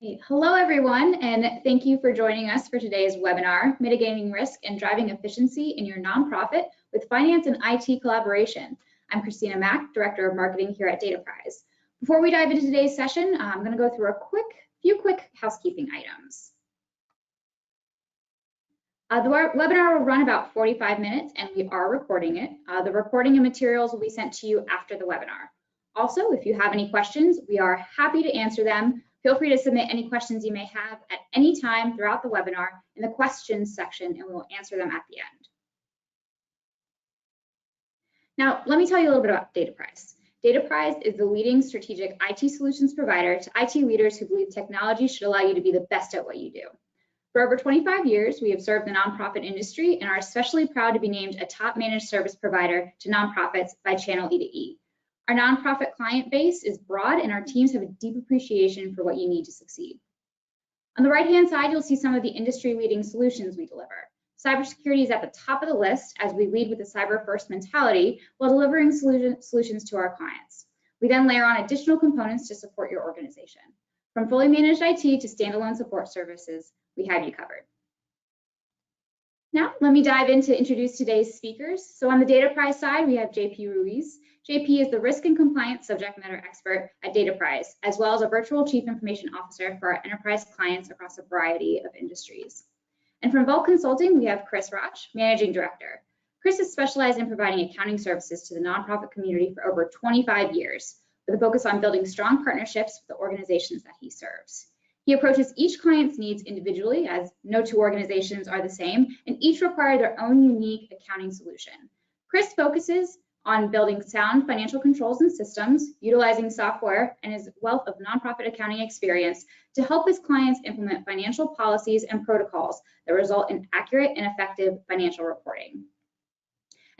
Hey, hello, everyone, and thank you for joining us for today's webinar, Mitigating Risk and Driving Efficiency in Your Nonprofit with Finance and IT Collaboration. I'm Christina Mack, Director of Marketing here at Dataprise. Before we dive into today's session, I'm going to go through a few quick housekeeping items. The webinar will run about 45 minutes, and we are recording it. The recording and materials will be sent to you after the webinar. Also, if you have any questions, we are happy to answer them. Feel free to submit any questions you may have at any time throughout the webinar in the questions section, and we will answer them at the end. Now, let me tell you a little bit about Dataprise. Dataprise is the leading strategic IT solutions provider to IT leaders who believe technology should allow you to be the best at what you do. For over 25 years, we have served the nonprofit industry and are especially proud to be named a top managed service provider to nonprofits by Channel E2E. Our nonprofit client base is broad, and our teams have a deep appreciation for what you need to succeed. On the right-hand side, you'll see some of the industry-leading solutions we deliver. Cybersecurity is at the top of the list as we lead with a cyber-first mentality while delivering solutions to our clients. We then layer on additional components to support your organization. From fully managed IT to standalone support services, we have you covered. Now, let me dive in to introduce today's speakers. So on the Dataprise side, we have JP Ruiz. JP is the risk and compliance subject matter expert at Dataprise, as well as a virtual chief information officer for our enterprise clients across a variety of industries. And from Vault Consulting, we have Chris Roch, managing director. Chris is specialized in providing accounting services to the nonprofit community for over 25 years, with a focus on building strong partnerships with the organizations that he serves. He approaches each client's needs individually, as no two organizations are the same, and each require their own unique accounting solution. Chris focuses on building sound financial controls and systems, utilizing software, and his wealth of nonprofit accounting experience to help his clients implement financial policies and protocols that result in accurate and effective financial reporting.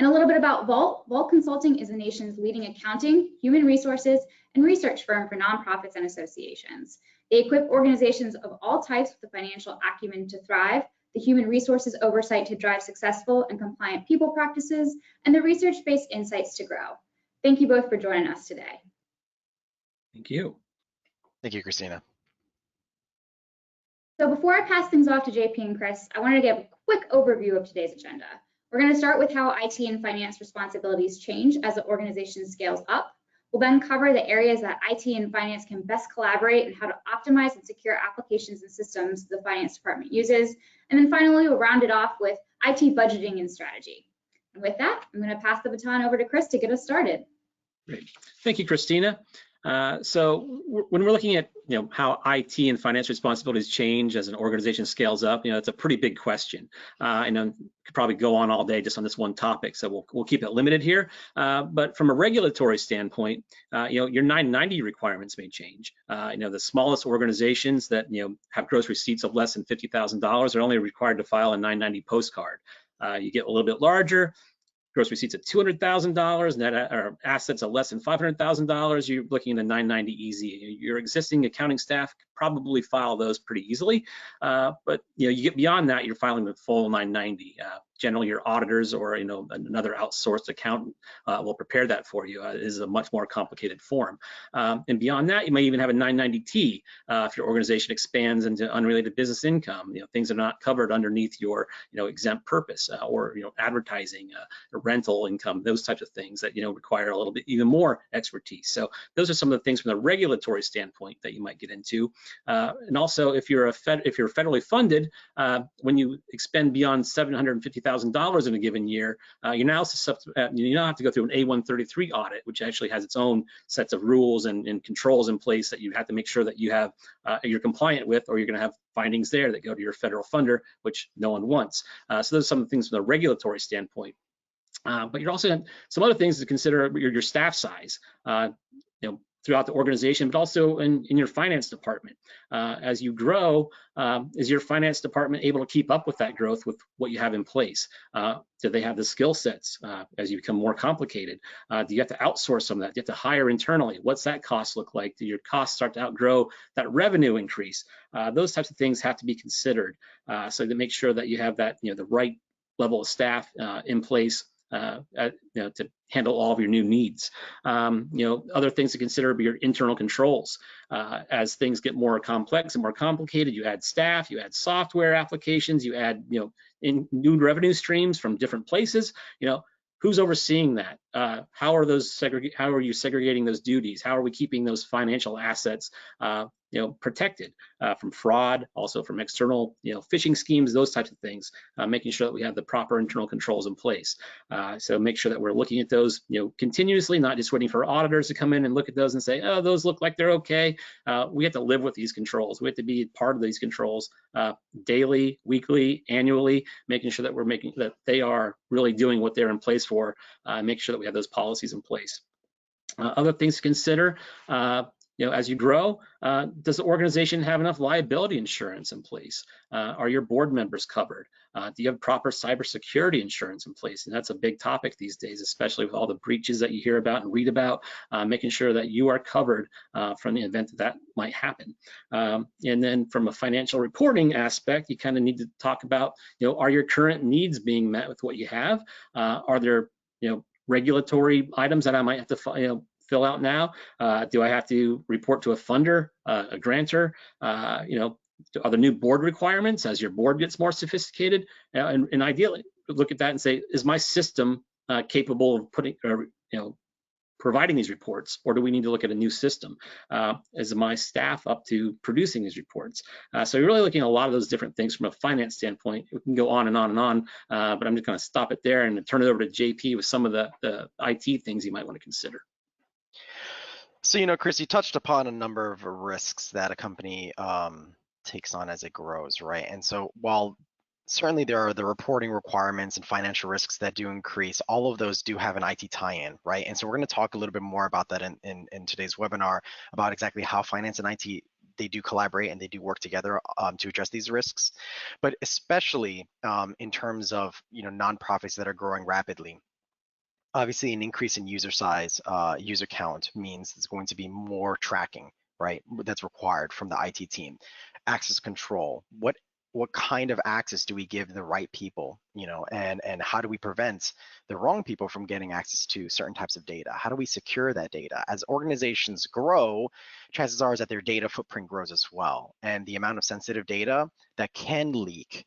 And a little bit about Vault. Vault Consulting is the nation's leading accounting, human resources, and research firm for nonprofits and associations. They equip organizations of all types with the financial acumen to thrive, the human resources oversight to drive successful and compliant people practices, and the research-based insights to grow. Thank you both for joining us today. Thank you. Thank you, Christina. So before I pass things off to JP and Chris, I wanted to give a quick overview of today's agenda. We're going to start with how IT and finance responsibilities change as the organization scales up. We'll then cover the areas that IT and finance can best collaborate and how to optimize and secure applications and systems the finance department uses. And then finally, we'll round it off with IT budgeting and strategy. And with that, I'm going to pass the baton over to Chris to get us started. Great. Thank you, Christina. So when we're looking at how IT and finance responsibilities change as an organization scales up, it's a pretty big question. And I could probably go on all day just on this one topic, so we'll keep it limited here. But from a regulatory standpoint, your 990 requirements may change. The smallest organizations that have gross receipts of less than $50,000 are only required to file a 990 postcard. You get a little bit larger. Gross receipts at $200,000, net or assets of less than $500,000, you're looking at a 990 easy. Your existing accounting staff probably file those pretty easily, but you get beyond that, you're filing the full 990. Generally, your auditors or another outsourced accountant will prepare that for you. It is a much more complicated form. And beyond that, you may even have a 990T if your organization expands into unrelated business income. Things are not covered underneath your exempt purpose or advertising, or rental income, those types of things that require a little bit even more expertise. So those are some of the things from the regulatory standpoint that you might get into. And also, if you're federally funded, when you expend beyond $750,000 in a given year, you now have to go through an A133 audit, which actually has its own sets of rules and controls in place that you have to make sure that you're compliant with, or you're going to have findings there that go to your federal funder, which no one wants. So those are some of the things from the regulatory standpoint. But you're also have some other things to consider: your staff size. Throughout the organization, but also in your finance department. As you grow, is your finance department able to keep up with that growth with what you have in place? Do they have the skill sets as you become more complicated? Do you have to outsource some of that? Do you have to hire internally? What's that cost look like? Do your costs start to outgrow that revenue increase? Those types of things have to be considered so to make sure that you have that, the right level of staff in place to handle all of your new needs. Other things to consider are your internal controls. As things get more complex and more complicated, you add staff, you add software applications, you add in new revenue streams from different places. Who's overseeing that? How are you segregating those duties? How are we keeping those financial assets protected from fraud, also from external phishing schemes, those types of things, making sure that we have the proper internal controls in place. So make sure that we're looking at those continuously, not just waiting for auditors to come in and look at those and say, oh, those look like they're okay. We have to live with these controls. We have to be part of these controls daily, weekly, annually, making sure that they are really doing what they're in place for, make sure that we have those policies in place. Other things to consider, as you grow, does the organization have enough liability insurance in place? Are your board members covered? Do you have proper cybersecurity insurance in place? And that's a big topic these days, especially with all the breaches that you hear about and read about, making sure that you are covered from the event that might happen. And then from a financial reporting aspect, you kind of need to talk about, are your current needs being met with what you have? Are there, regulatory items that I might have to fill out now? Do I have to report to a funder, a grantor? Are there new board requirements as your board gets more sophisticated? And ideally, look at that and say, is my system capable of providing these reports, or do we need to look at a new system? Is my staff up to producing these reports? So you're really looking at a lot of those different things from a finance standpoint. We can go on and on and on, but I'm just going to stop it there and turn it over to JP with some of the IT things you might want to consider. So, Chris, you touched upon a number of risks that a company takes on as it grows, right? And so while certainly there are the reporting requirements and financial risks that do increase, all of those do have an IT tie-in, right? And so we're going to talk a little bit more about that in today's webinar, about exactly how finance and IT, they do collaborate and they do work together to address these risks. But especially in terms of nonprofits that are growing rapidly. Obviously, an increase in user size, user count means there's going to be more tracking, right? That's required from the IT team. Access control. What kind of access do we give the right people, and how do we prevent the wrong people from getting access to certain types of data? How do we secure that data? As organizations grow, chances are that their data footprint grows as well, and the amount of sensitive data that can leak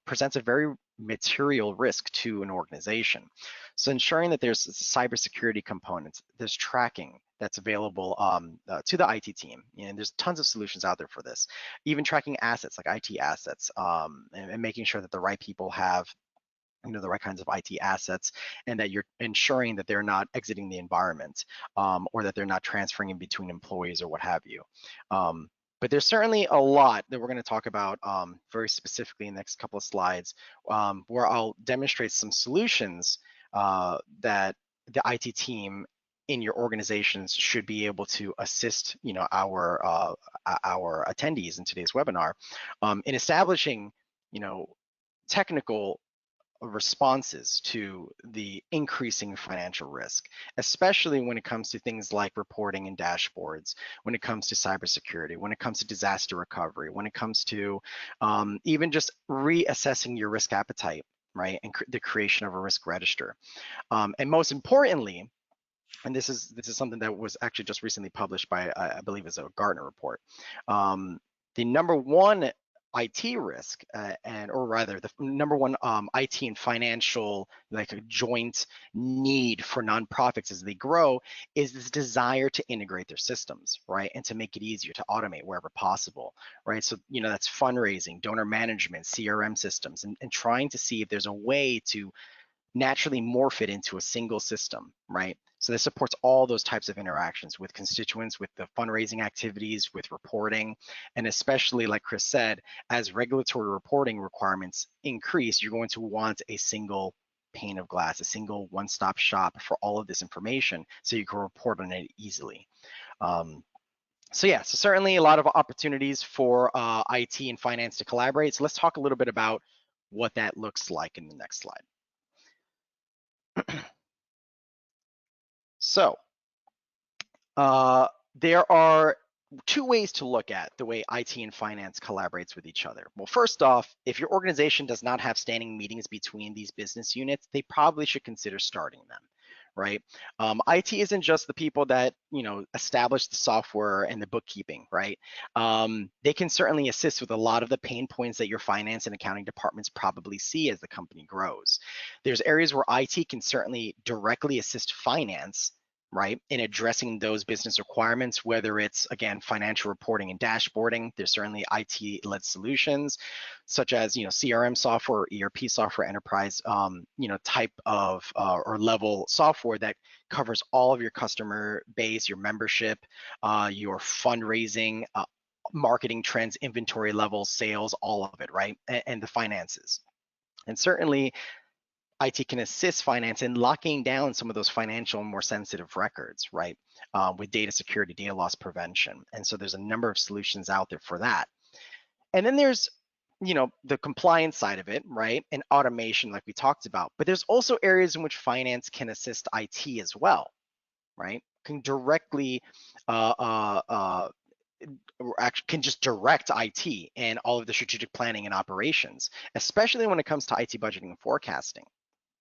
presents a very material risk to an organization. So ensuring that there's cybersecurity components, there's tracking that's available to the IT team, and there's tons of solutions out there for this. Even tracking assets like IT assets, and making sure that the right people have the right kinds of IT assets, and that you're ensuring that they're not exiting the environment, or that they're not transferring in between employees or what have you. But there's certainly a lot that we're going to talk about very specifically in the next couple of slides, where I'll demonstrate some solutions that the IT team in your organizations should be able to assist our attendees in today's webinar in establishing technical responses to the increasing financial risk, especially when it comes to things like reporting and dashboards, when it comes to cybersecurity, when it comes to disaster recovery, when it comes to even just reassessing your risk appetite, right, and the creation of a risk register. And most importantly, and this is something that was actually just recently published by, I believe it's a Gartner report, the number one IT risk, or rather the number one IT and financial, like a joint need for nonprofits as they grow, is this desire to integrate their systems, right? And to make it easier to automate wherever possible, right? So, that's fundraising, donor management, CRM systems, and trying to see if there's a way to naturally morph it into a single system, right? So this supports all those types of interactions with constituents, with the fundraising activities, with reporting, and especially, like Chris said, as regulatory reporting requirements increase, you're going to want a single pane of glass, a single one-stop shop for all of this information, so you can report on it easily. So certainly a lot of opportunities for IT and finance to collaborate. So let's talk a little bit about what that looks like in the next slide. So there are two ways to look at the way IT and finance collaborates with each other. Well, first off, if your organization does not have standing meetings between these business units, they probably should consider starting them, right? IT isn't just the people that, establish the software and the bookkeeping, right? They can certainly assist with a lot of the pain points that your finance and accounting departments probably see as the company grows. There's areas where IT can certainly directly assist finance, right, in addressing those business requirements, whether it's, again, financial reporting and dashboarding. There's certainly IT-led solutions such as, CRM software or ERP software, enterprise, type of or level software that covers all of your customer base, your membership, your fundraising, marketing trends, inventory levels, sales, all of it, right, and the finances. And certainly IT can assist finance in locking down some of those financial and more sensitive records, right? With data security, data loss prevention. And so there's a number of solutions out there for that. And then there's, the compliance side of it, right? And automation, like we talked about. But there's also areas in which finance can assist IT as well, right? Can directly can just direct IT and all of the strategic planning and operations, especially when it comes to IT budgeting and forecasting.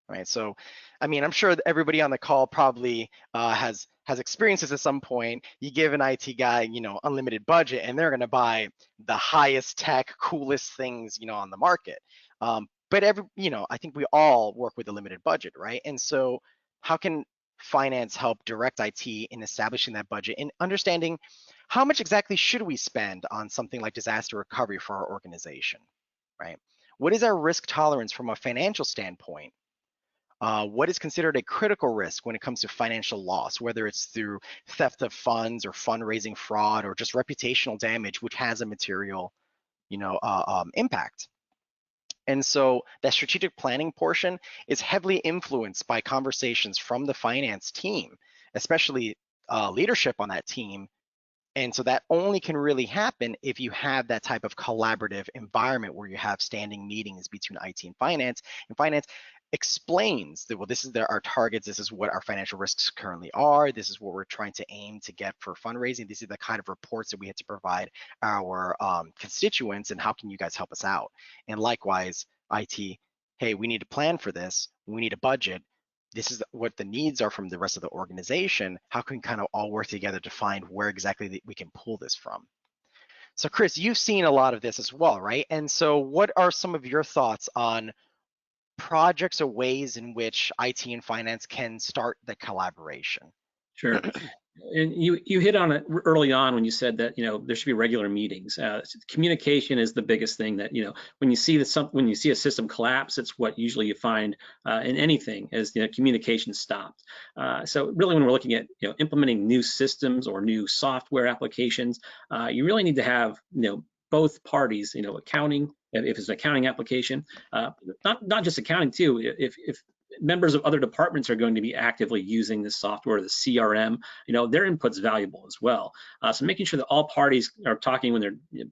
Right. So, I mean, I'm sure that everybody on the call probably has experiences at some point. You give an IT guy, unlimited budget, and they're going to buy the highest tech, coolest things, on the market. But I think we all work with a limited budget, right? And so, how can finance help direct IT in establishing that budget and understanding how much exactly should we spend on something like disaster recovery for our organization, right? What is our risk tolerance from a financial standpoint? What is considered a critical risk when it comes to financial loss, whether it's through theft of funds or fundraising fraud or just reputational damage, which has a material, impact. And so that strategic planning portion is heavily influenced by conversations from the finance team, especially leadership on that team. And so that only can really happen if you have that type of collaborative environment where you have standing meetings between IT and finance explains that, well, this is our targets, this is what our financial risks currently are, this is what we're trying to aim to get for fundraising, these are the kind of reports that we have to provide our constituents, and how can you guys help us out? And likewise, IT, hey, we need to plan for this, we need a budget, this is what the needs are from the rest of the organization, how can we kind of all work together to find where exactly we can pull this from? So Chris, you've seen a lot of this as well, right? And so what are some of your thoughts on projects or ways in which IT and finance can start the collaboration? Sure. And you hit on it early on when you said that there should be regular meetings. Communication is the biggest thing that when you see when you see a system collapse, it's what usually you find in anything is communication stopped. So really, when we're looking at implementing new systems or new software applications, you really need to have both parties, accounting, if it's an accounting application, not just accounting too. If members of other departments are going to be actively using this software, the CRM, their input's valuable as well. So making sure that all parties are talking when they're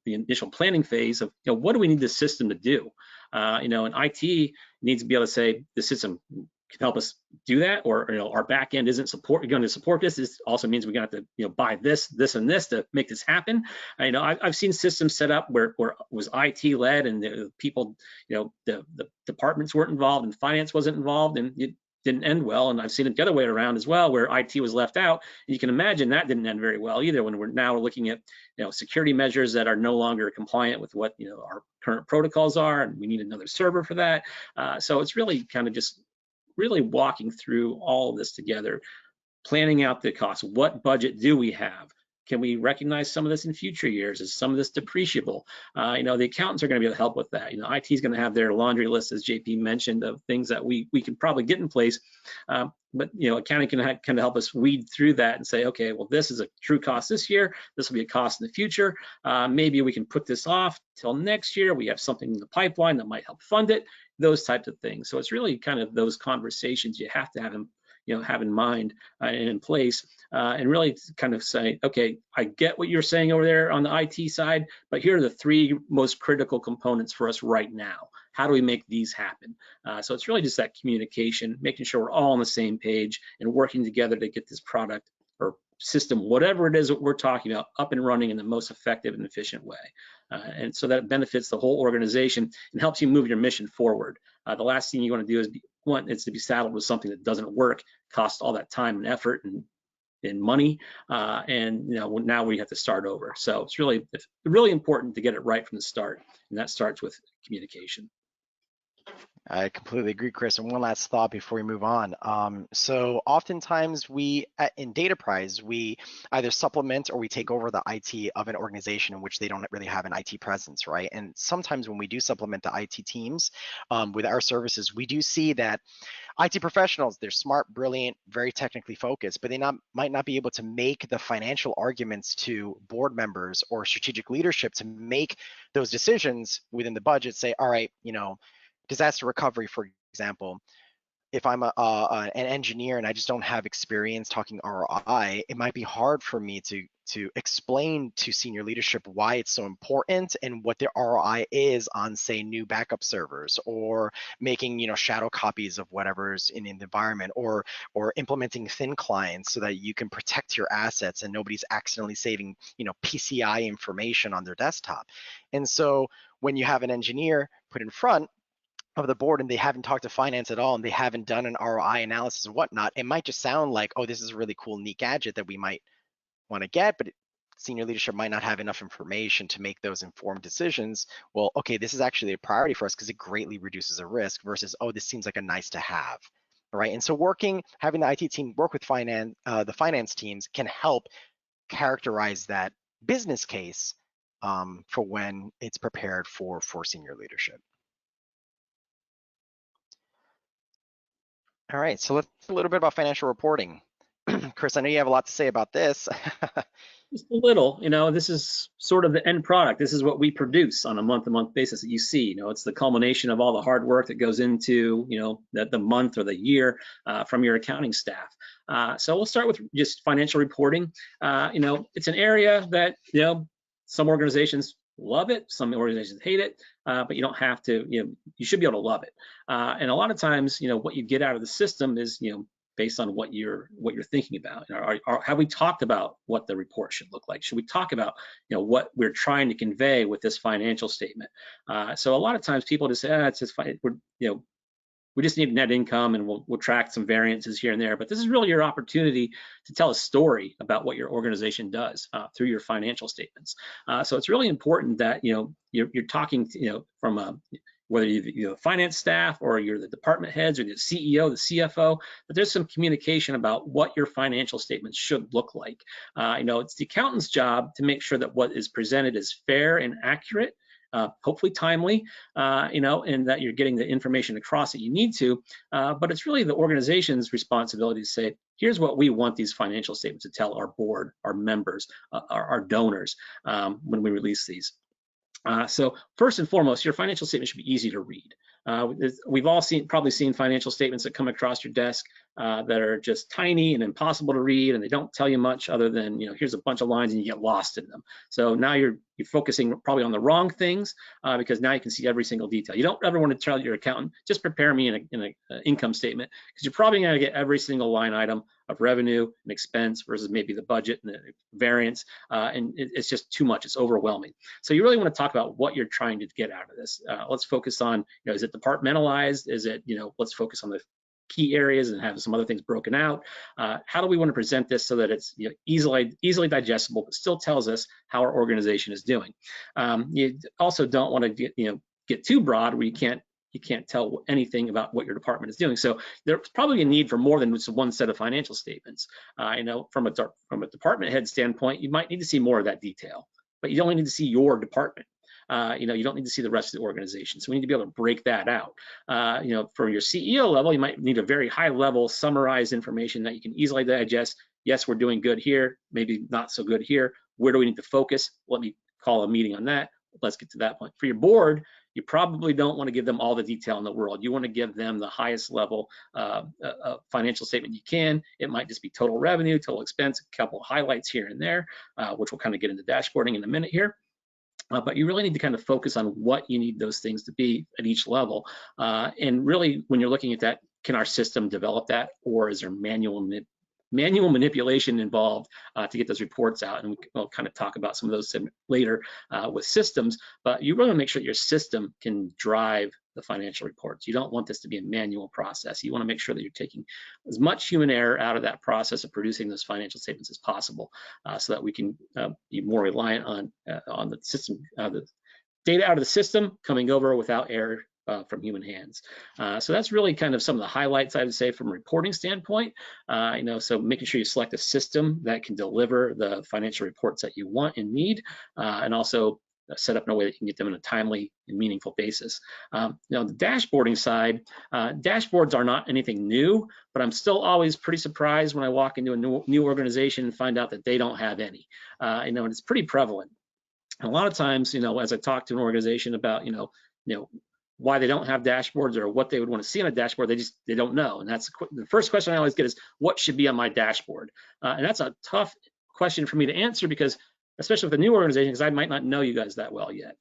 the initial planning phase of what do we need this system to do? And IT needs to be able to say the system can help us do that, or our back end isn't going to support this. This also means we're going to have to buy this, and this to make this happen. I've seen systems set up where it was IT led, and the people, the departments weren't involved, and finance wasn't involved, and it didn't end well. And I've seen it the other way around as well, where IT was left out. And you can imagine that didn't end very well either. When we're now looking at security measures that are no longer compliant with what our current protocols are, and we need another server for that. So it's really kind of just really walking through all of this together, planning out the costs. What budget do we have? Can we recognize some of this in future years? Is some of this depreciable? The accountants are going to be able to help with that. IT is going to have their laundry list, as JP mentioned, of things that we can probably get in place. But accounting can kind of help us weed through that and say, okay, well, this is a true cost this year. This will be a cost in the future. Maybe we can put this off till next year. We have something in the pipeline that might help fund it. Those types of things. So it's really kind of those conversations you have to have have in mind and in place, and really kind of say, okay, I get what you're saying over there on the IT side, but here are the three most critical components for us right now. How do we make these happen? So it's really just that communication, making sure we're all on the same page and working together to get this product or system, whatever it is that we're talking about, up and running in the most effective and efficient way. And so that benefits the whole organization and helps you move your mission forward. The last thing you want to do is to be saddled with something that doesn't work, cost all that time and effort and money, and now we have to start over. So it's really important to get it right from the start, and that starts with communication. I completely agree, Chris. And one last thought before we move on. So oftentimes in Dataprise, we either supplement or we take over the IT of an organization in which they don't really have an IT presence, right? And sometimes when we do supplement the IT teams with our services, we do see that IT professionals, they're smart, brilliant, very technically focused, but they might not be able to make the financial arguments to board members or strategic leadership to make those decisions within the budget. Say, all right, disaster recovery, for example, if I'm an engineer and I just don't have experience talking ROI, it might be hard for me to explain to senior leadership why it's so important and what the ROI is on, say, new backup servers, or making shadow copies of whatever's in the environment, or implementing thin clients so that you can protect your assets and nobody's accidentally saving PCI information on their desktop. And so when you have an engineer put in front of the board and they haven't talked to finance at all and they haven't done an ROI analysis and whatnot, it might just sound like, oh, this is a really cool, neat gadget that we might want to get, but senior leadership might not have enough information to make those informed decisions. Well, okay, this is actually a priority for us because it greatly reduces the risk versus, oh, this seems like a nice to have, right? And so having the IT team work with the finance teams can help characterize that business case for when it's prepared for senior leadership. All right, so let's talk a little bit about financial reporting. Chris, I know you have a lot to say about this. Just a little, this is sort of the end product. This is what we produce on a month-to-month basis that you see. It's the culmination of all the hard work that goes into, the month or the year from your accounting staff. So we'll start with just financial reporting. It's an area that, some organizations love it, some organizations hate it, but you don't have to, you should be able to love it. And a lot of times, what you get out of the system is, based on what you're thinking about. Have we talked about what the report should look like? Should we talk about what we're trying to convey with this financial statement? So a lot of times people just say, it's just fine. We just need net income and we'll track some variances here and there. But this is really your opportunity to tell a story about what your organization does through your financial statements. So it's really important that you're talking from whether you're the finance staff or you're the department heads or the CEO, the CFO, that there's some communication about what your financial statements should look like. It's the accountant's job to make sure that what is presented is fair and accurate, hopefully timely, and that you're getting the information across that you need to. But it's really the organization's responsibility to say, here's what we want these financial statements to tell our board, our members, our donors when we release these. So first and foremost, your financial statement should be easy to read. We've all probably seen financial statements that come across your desk that are just tiny and impossible to read, and they don't tell you much other than, here's a bunch of lines and you get lost in them. So now you're focusing probably on the wrong things because now you can see every single detail. You don't ever want to tell your accountant, just prepare me in an income statement, because you're probably going to get every single line item of revenue and expense versus maybe the budget and the variance, and it's just too much. It's overwhelming. So you really want to talk about what you're trying to get out of this. Let's focus on, is it departmentalized? Is it, let's focus on the key areas and have some other things broken out. How do we want to present this so that it's easily digestible, but still tells us how our organization is doing? You also don't want to get too broad where you can't tell anything about what your department is doing. So there's probably a need for more than just one set of financial statements. From a department head standpoint, you might need to see more of that detail, but you only need to see your department. You don't need to see the rest of the organization. So we need to be able to break that out. For your CEO level, you might need a very high level summarized information that you can easily digest. Yes, we're doing good here, maybe not so good here. Where do we need to focus? Let me call a meeting on that. Let's get to that point. For your board, you probably don't want to give them all the detail in the world. You want to give them the highest level financial statement you can. It might just be total revenue, total expense, a couple of highlights here and there, which we'll kind of get into dashboarding in a minute here. But you really need to kind of focus on what you need those things to be at each level. And really, when you're looking at that, can our system develop that, or is there manual manual manipulation involved to get those reports out, and we'll kind of talk about some of those later with systems. But you really want to make sure your system can drive the financial reports. You don't want this to be a manual process. You want to make sure that you're taking as much human error out of that process of producing those financial statements as possible, so that we can be more reliant on the system, the data out of the system coming over without error from human hands. So that's really kind of some of the highlights, I would say, from a reporting standpoint. So making sure you select a system that can deliver the financial reports that you want and need, and also set up in a way that you can get them in a timely and meaningful basis. The dashboarding side, dashboards are not anything new, but I'm still always pretty surprised when I walk into a new organization and find out that they don't have any. And it's pretty prevalent. And a lot of times, as I talk to an organization about, why they don't have dashboards or what they would want to see on a dashboard, they don't know. And that's the first question I always get is, what should be on my dashboard? And that's a tough question for me to answer, because especially with a new organization, because I might not know you guys that well yet.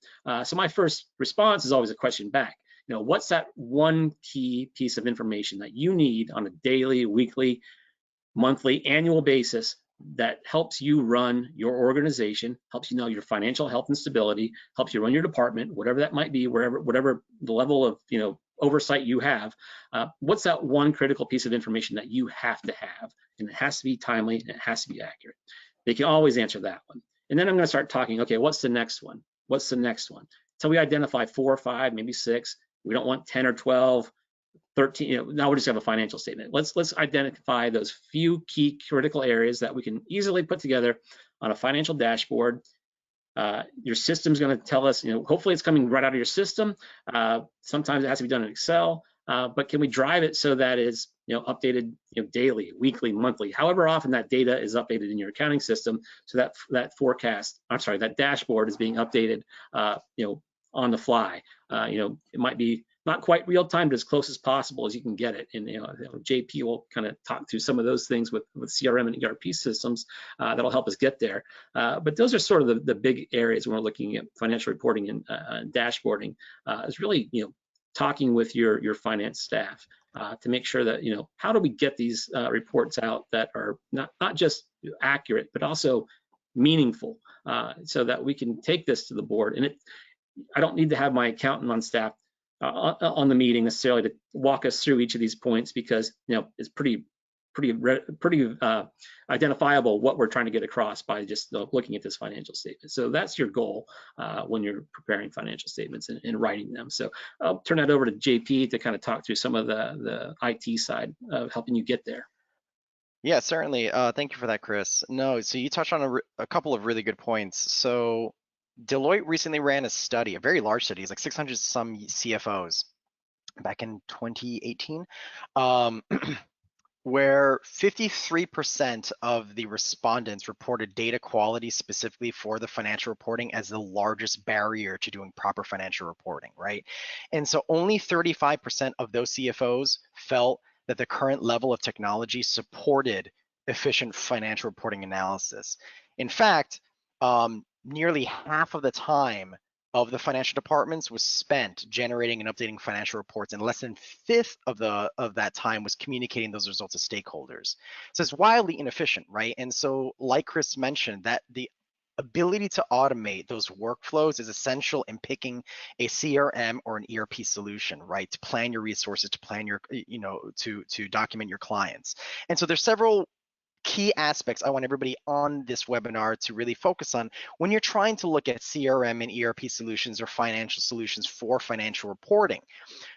So my first response is always a question back. What's that one key piece of information that you need on a daily, weekly, monthly, annual basis that helps you run your organization, helps you know your financial health and stability, helps you run your department, whatever that might be, whatever the level of oversight you have? What's that one critical piece of information that you have to have? And it has to be timely and it has to be accurate. They can always answer that one. And then I'm going to start talking, okay, what's the next one? What's the next one? So we identify 4 or 5, maybe 6. We don't want 10 or 12, 13. Now we just have a financial statement. Let's identify those few key critical areas that we can easily put together on a financial dashboard. Your system's going to tell us, hopefully it's coming right out of your system. Sometimes it has to be done in Excel, but can we drive it so that it's updated daily, weekly, monthly, however often that data is updated in your accounting system, so that that dashboard is being updated on the fly. It might be not quite real time, but as close as possible as you can get it. And JP will kind of talk through some of those things with CRM and ERP systems that'll help us get there. But those are sort of the big areas when we're looking at financial reporting and dashboarding. Is really talking with your finance staff to make sure that how do we get these reports out that are not just accurate but also meaningful, so that we can take this to the board. And I don't need to have my accountant on staff on the meeting necessarily to walk us through each of these points, because it's pretty identifiable what we're trying to get across by just looking at this financial statement. So that's your goal when you're preparing financial statements and writing them. So I'll turn that over to JP to kind of talk through some of the IT side of helping you get there. Yeah, certainly. Thank you for that, Chris. No, so you touched on a couple of really good points. So Deloitte recently ran a study, a very large study, it's like 600 some CFOs back in 2018, where 53% of the respondents reported data quality specifically for the financial reporting as the largest barrier to doing proper financial reporting, right? And so only 35% of those CFOs felt that the current level of technology supported efficient financial reporting analysis. In fact, nearly half of the time of the financial departments was spent generating and updating financial reports, and less than 1/5 of that time was communicating those results to stakeholders. So it's wildly inefficient, right? And so, like Chris mentioned, that the ability to automate those workflows is essential in picking a CRM or an ERP solution, right? To plan your resources, to plan your, to document your clients. And so there's several key aspects I want everybody on this webinar to really focus on when you're trying to look at CRM and ERP solutions or financial solutions for financial reporting.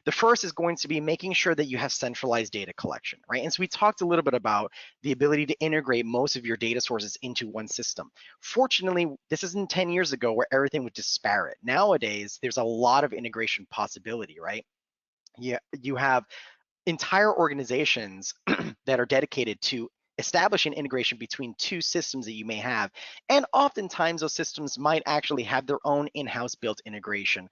The first is going to be making sure that you have centralized data collection, right? And so we talked a little bit about the ability to integrate most of your data sources into one system. Fortunately, this isn't 10 years ago where everything was disparate. Nowadays, there's a lot of integration possibility, right? Yeah, you have entire organizations that are dedicated to establishing integration between two systems that you may have. And oftentimes those systems might actually have their own in-house built integration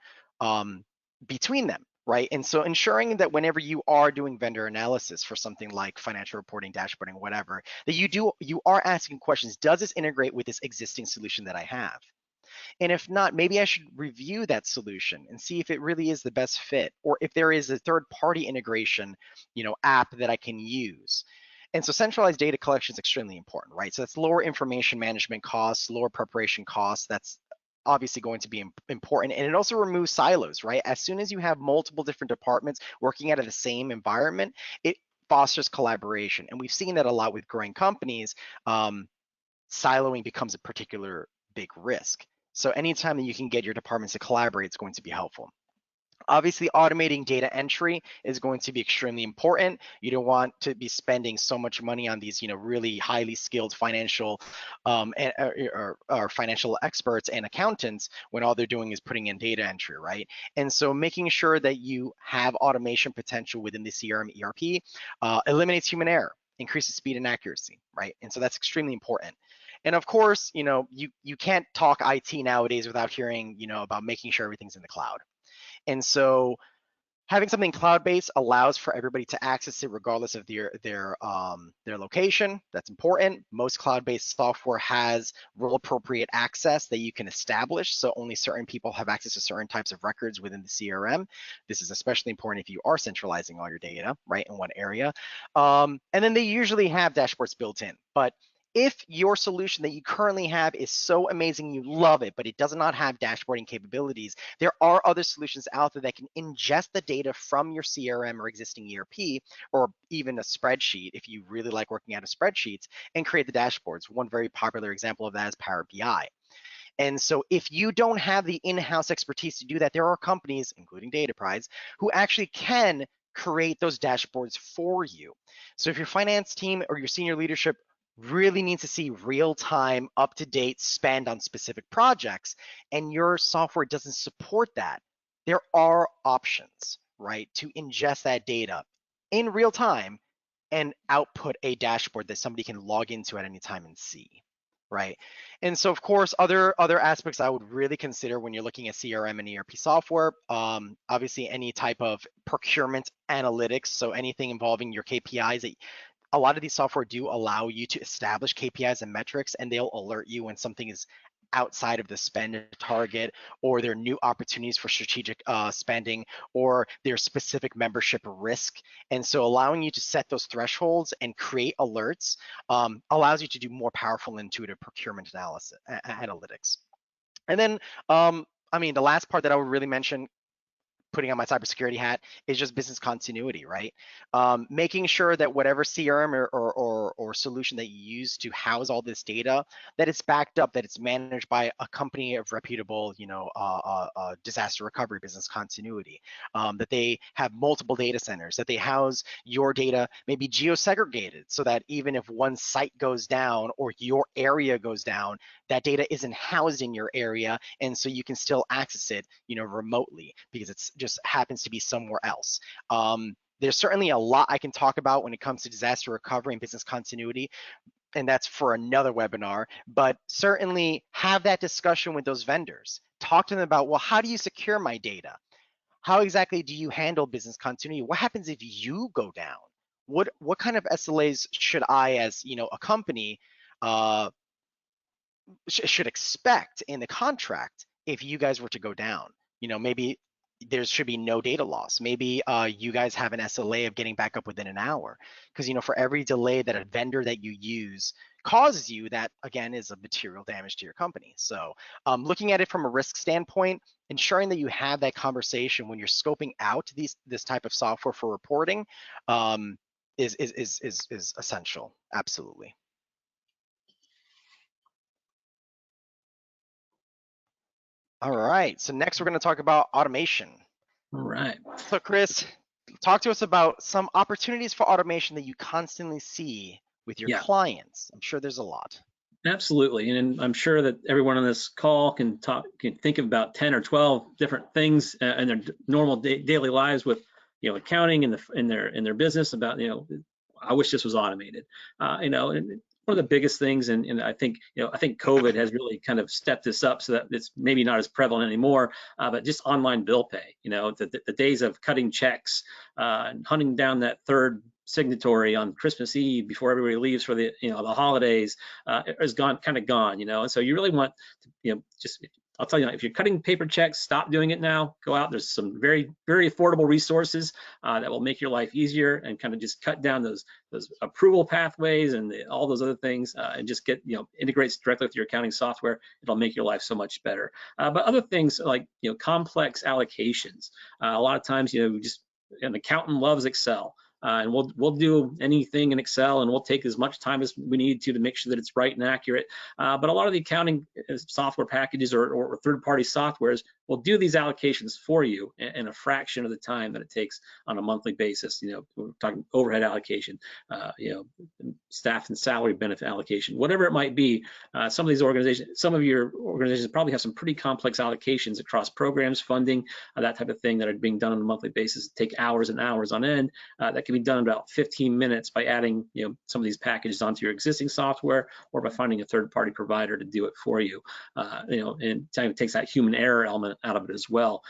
between them, right? And so ensuring that whenever you are doing vendor analysis for something like financial reporting, dashboarding, whatever, that you are asking questions, does this integrate with this existing solution that I have? And if not, maybe I should review that solution and see if it really is the best fit, or if there is a third-party integration, app that I can use. And so centralized data collection is extremely important, right? So that's lower information management costs, lower preparation costs. That's obviously going to be important. And it also removes silos, right? As soon as you have multiple different departments working out of the same environment, it fosters collaboration. And we've seen that a lot with growing companies. Siloing becomes a particular big risk. So anytime that you can get your departments to collaborate, it's going to be helpful. Obviously, automating data entry is going to be extremely important. You don't want to be spending so much money on these, really highly skilled financial or financial experts and accountants when all they're doing is putting in data entry, right? And so making sure that you have automation potential within the CRM ERP eliminates human error, increases speed and accuracy, right? And so that's extremely important. And of course, you can't talk IT nowadays without hearing, about making sure everything's in the cloud. And so having something cloud-based allows for everybody to access it regardless of their location. That's important. Most cloud-based software has role-appropriate access that you can establish, so only certain people have access to certain types of records within the CRM. This is especially important if you are centralizing all your data, right, in one area. And then they usually have dashboards built in, but if your solution that you currently have is so amazing, you love it, but it does not have dashboarding capabilities, there are other solutions out there that can ingest the data from your CRM or existing ERP, or even a spreadsheet if you really like working out of spreadsheets, and create the dashboards. One very popular example of that is Power BI. And so if you don't have the in-house expertise to do that, there are companies, including DataPrize, who actually can create those dashboards for you. So if your finance team or your senior leadership really needs to see real-time, up-to-date spend on specific projects, and your software doesn't support that, there are options, right, to ingest that data in real time and output a dashboard that somebody can log into at any time and see, right? And so, of course, other aspects I would really consider when you're looking at CRM and ERP software, obviously any type of procurement analytics, so anything involving your KPIs that a lot of these software do allow you to establish KPIs and metrics, and they'll alert you when something is outside of the spend target, or there are new opportunities for strategic spending, or there's specific membership risk. And so allowing you to set those thresholds and create alerts allows you to do more powerful intuitive procurement analytics. And then, the last part that I would really mention, putting on my cybersecurity hat, is just business continuity, right? Making sure that whatever CRM or solution that you use to house all this data, that it's backed up, that it's managed by a company of reputable, disaster recovery, business continuity, that they have multiple data centers, that they house your data maybe geosegregated, so that even if one site goes down or your area goes down, that data isn't housed in your area, and so you can still access it, remotely, because it's just happens to be somewhere else. There's certainly a lot I can talk about when it comes to disaster recovery and business continuity, and that's for another webinar, but certainly have that discussion with those vendors. Talk to them about, well, how do you secure my data? How exactly do you handle business continuity? What happens if you go down? What kind of SLAs should I, as a company, should expect in the contract if you guys were to go down? Maybe there should be no data loss. Maybe you guys have an SLA of getting back up within an hour, because for every delay that a vendor that you use causes you, that again is a material damage to your company. So looking at it from a risk standpoint, ensuring that you have that conversation when you're scoping out this type of software for reporting is essential. Absolutely. All right, so next we're going to talk about automation. All right. So Chris, talk to us about some opportunities for automation that you constantly see with your clients. I'm sure there's a lot. Absolutely, and I'm sure that everyone on this call can think of about 10 or 12 different things in their normal daily lives with accounting in their business about I wish this was automated. And one of the biggest things, and I think COVID has really kind of stepped this up so that it's maybe not as prevalent anymore, but just online bill pay. The days of cutting checks and hunting down that third signatory on Christmas Eve before everybody leaves for the the holidays is kind of gone. And so you really want to just I'll tell you, if you're cutting paper checks, stop doing it now. Go out. There's some very, very affordable resources that will make your life easier and kind of just cut down those approval pathways and all those other things, and just get, integrates directly with your accounting software. It'll make your life so much better. But other things like, complex allocations. A lot of times, just an accountant loves Excel. And we'll do anything in Excel, and we'll take as much time as we need to make sure that it's right and accurate. But a lot of the accounting software packages or third-party softwares will do these allocations for you in a fraction of the time that it takes on a monthly basis. We're talking overhead allocation, staff and salary benefit allocation, whatever it might be. Some of your organizations probably have some pretty complex allocations across programs, funding, that type of thing that are being done on a monthly basis, take hours and hours on end. That can be done in about 15 minutes by adding, some of these packages onto your existing software, or by finding a third-party provider to do it for you. And it takes that human error element out of it as well.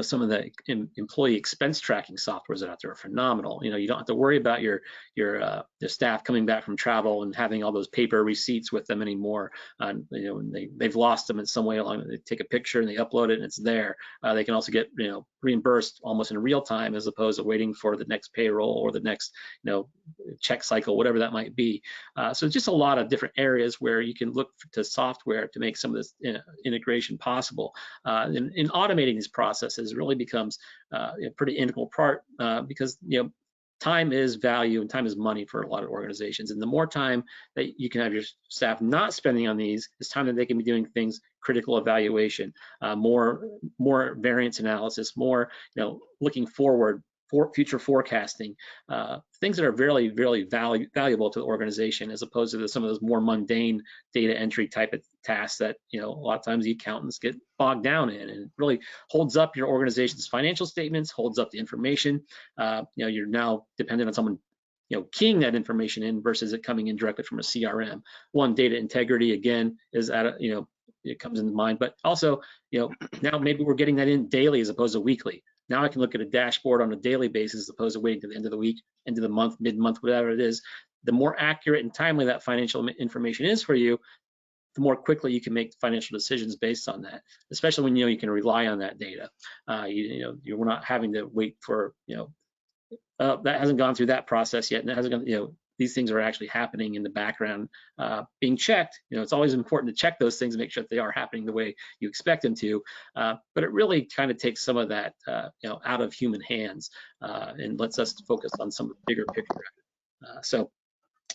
Some of the employee expense tracking softwares that are out there are phenomenal. You don't have to worry about your staff coming back from travel and having all those paper receipts with them anymore. And they've lost them in some way along. They take a picture and they upload it and it's there. They can also get reimbursed almost in real time, as opposed to waiting for the next payroll or the next check cycle, whatever that might be. So just a lot of different areas where you can look to software to make some of this integration possible. In automating these processes really becomes a pretty integral part, because time is value and time is money for a lot of organizations. And the more time that you can have your staff not spending on these, is time that they can be doing things, critical evaluation, more variance analysis, more looking forward, for future forecasting, things that are very, very valuable to the organization, as opposed to some of those more mundane data entry type of tasks that a lot of times the accountants get bogged down in, and it really holds up your organization's financial statements, holds up the information. You're now dependent on someone keying that information in versus it coming in directly from a CRM. One, data integrity again is it comes into mind, but also now maybe we're getting that in daily as opposed to weekly. Now I can look at a dashboard on a daily basis as opposed to waiting to the end of the week, end of the month, mid-month, whatever it is. The more accurate and timely that financial information is for you, the more quickly you can make financial decisions based on that, especially when you can rely on that data. We're not having to wait for that hasn't gone through that process yet, and it hasn't gone, these things are actually happening in the background, being checked. It's always important to check those things and make sure that they are happening the way you expect them to. But it really kind of takes some of that, out of human hands, and lets us focus on some bigger picture.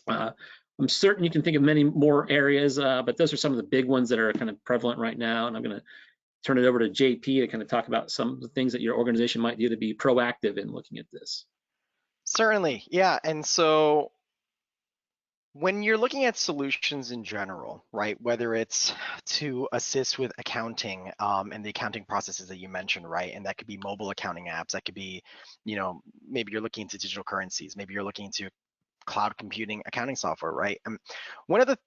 I'm certain you can think of many more areas, but those are some of the big ones that are kind of prevalent right now. And I'm going to turn it over to JP to kind of talk about some of the things that your organization might do to be proactive in looking at this. Certainly, yeah. And so when you're looking at solutions in general, right, whether it's to assist with accounting and the accounting processes that you mentioned, right, and that could be mobile accounting apps, that could be, maybe you're looking into digital currencies, maybe you're looking into cloud computing accounting software, right? One of the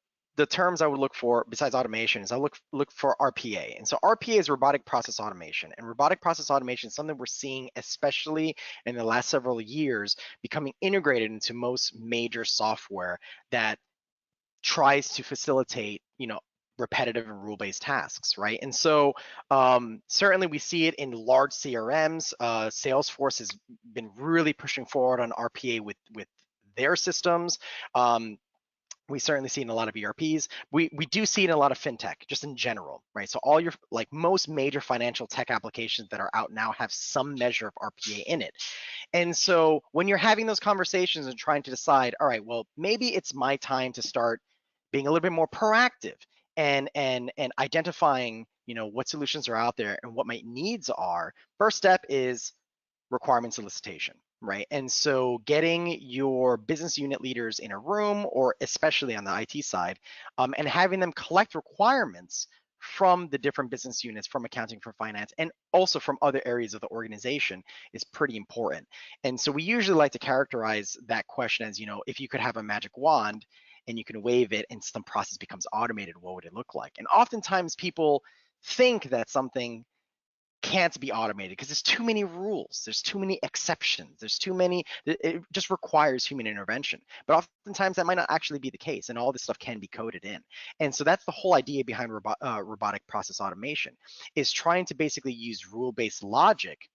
terms I would look for besides automation is I look for RPA. And so RPA is robotic process automation. And robotic process automation is something we're seeing, especially in the last several years, becoming integrated into most major software that tries to facilitate, repetitive and rule-based tasks, right? And so certainly we see it in large CRMs. Salesforce has been really pushing forward on RPA with their systems. We certainly see it in a lot of ERPs. We do see it in a lot of fintech, just in general, right? So all your, most major financial tech applications that are out now have some measure of RPA in it. And so when you're having those conversations and trying to decide, all right, well, maybe it's my time to start being a little bit more proactive and identifying, what solutions are out there and what my needs are. First step is requirement solicitation, right? And so getting your business unit leaders in a room, or especially on the IT side, and having them collect requirements from the different business units, from accounting, from finance, and also from other areas of the organization is pretty important. And so we usually like to characterize that question as, if you could have a magic wand and you can wave it and some process becomes automated, what would it look like? And oftentimes people think that something can't be automated because there's too many rules, there's too many exceptions, there's too many, it just requires human intervention. But oftentimes that might not actually be the case, and all this stuff can be coded in. And so that's the whole idea behind robotic process automation, is trying to basically use rule-based logic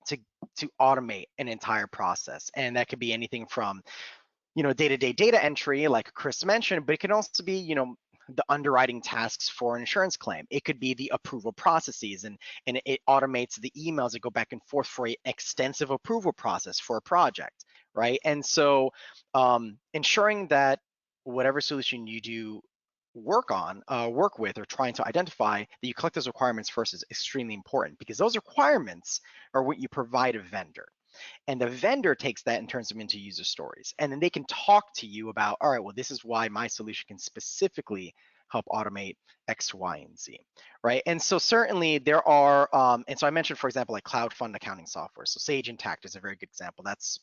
to automate an entire process. And that could be anything from, day-to-day data entry, like Chris mentioned, but it can also be, the underwriting tasks for an insurance claim. It could be the approval processes, and it automates the emails that go back and forth for an extensive approval process for a project, right? And so ensuring that whatever solution you do work with, or trying to identify, that you collect those requirements first is extremely important, because those requirements are what you provide a vendor. And the vendor takes that and turns them into user stories. And then they can talk to you about, all right, well, this is why my solution can specifically help automate X, Y, and Z, right? And so certainly there are, and so I mentioned, for example, like cloud fund accounting software. So Sage Intacct is a very good example. That's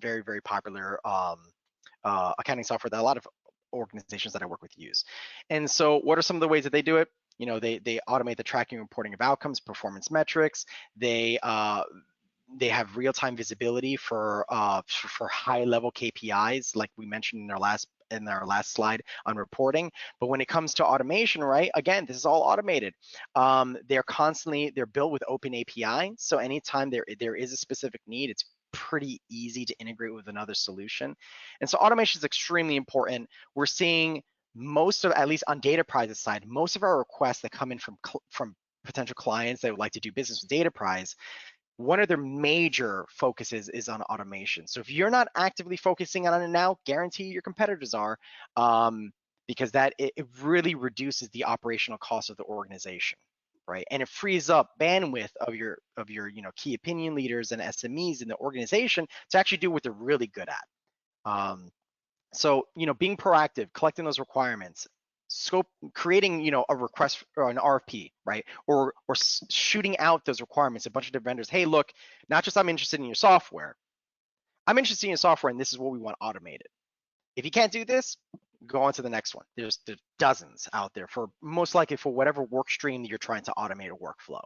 very, very popular accounting software that a lot of organizations that I work with use. And so what are some of the ways that they do it? They automate the tracking and reporting of outcomes, performance metrics. They have real-time visibility for high-level KPIs, like we mentioned in our last slide on reporting. But when it comes to automation, right? Again, this is all automated. They're built with open API, so anytime there is a specific need, it's pretty easy to integrate with another solution. And so automation is extremely important. We're seeing most of, at least on Dataprize's side, most of our requests that come in from potential clients that would like to do business with Dataprize, one of their major focuses is on automation. So if you're not actively focusing on it now, guarantee your competitors are, because it really reduces the operational cost of the organization, right? And it frees up bandwidth of your key opinion leaders and SMEs in the organization to actually do what they're really good at. So being proactive, collecting those requirements, creating a request or an RFP, right? Or shooting out those requirements to a bunch of different vendors. Hey, look, not just I'm interested in your software. I'm interested in your software, and this is what we want automated. If you can't do this, go on to the next one. There's dozens out there for most likely for whatever work stream that you're trying to automate a workflow.